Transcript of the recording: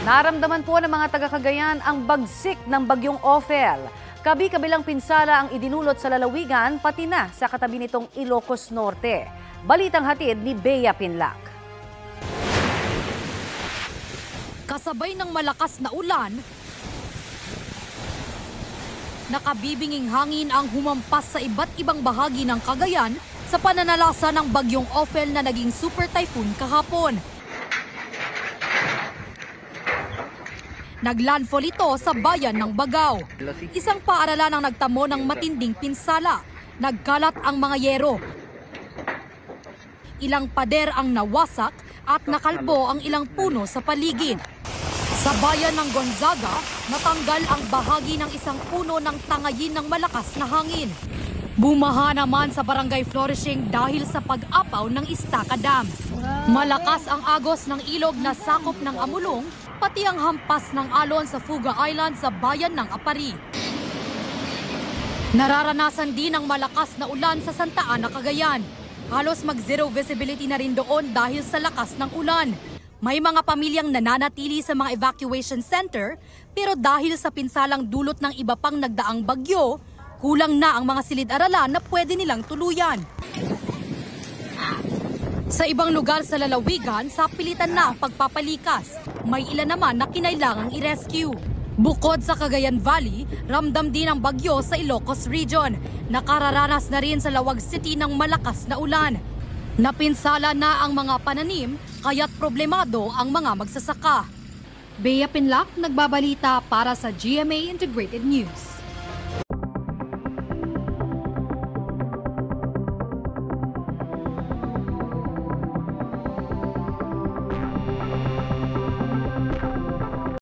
Naramdaman po ng mga taga-Cagayan ang bagsik ng bagyong Ophel. Kabi-kabilang pinsala ang idinulot sa lalawigan pati na sa katabi nitong Ilocos Norte. Balitang hatid ni Bea Pinlac. Kasabay ng malakas na ulan, nakabibinging hangin ang humampas sa iba't ibang bahagi ng Cagayan sa pananalasa ng bagyong Ophel na naging super typhoon kahapon. Naglandfall ito sa bayan ng Bagao. Isang paaralan ang nagtamo ng matinding pinsala. Nagkalat ang mga yero. Ilang pader ang nawasak at nakalbo ang ilang puno sa paligid. Sa bayan ng Gonzaga, natanggal ang bahagi ng isang puno ng tangayin ng malakas na hangin. Bumaha naman sa Barangay Flourishing dahil sa pag-apaw ng Estaca Dam. Malakas ang agos ng ilog na sakop ng Amulong, pati ang hampas ng alon sa Fuga Island sa bayan ng Apari. Nararanasan din ang malakas na ulan sa Santa Ana, Cagayan. Halos mag-zero visibility na rin doon dahil sa lakas ng ulan. May mga pamilyang nananatili sa mga evacuation center, pero dahil sa pinsalang dulot ng iba pang nagdaang bagyo, kulang na ang mga silid-aralan na pwede nilang tuluyan. Sa ibang lugar sa lalawigan, sapilitan na ang pagpapalikas. May ilan naman na kinailangang i-rescue. Bukod sa Cagayan Valley, ramdam din ang bagyo sa Ilocos Region. Nakararanas na rin sa Lawag City ng malakas na ulan. Napinsala na ang mga pananim, kaya't problemado ang mga magsasaka. Bea Pinlac, nagbabalita para sa GMA Integrated News.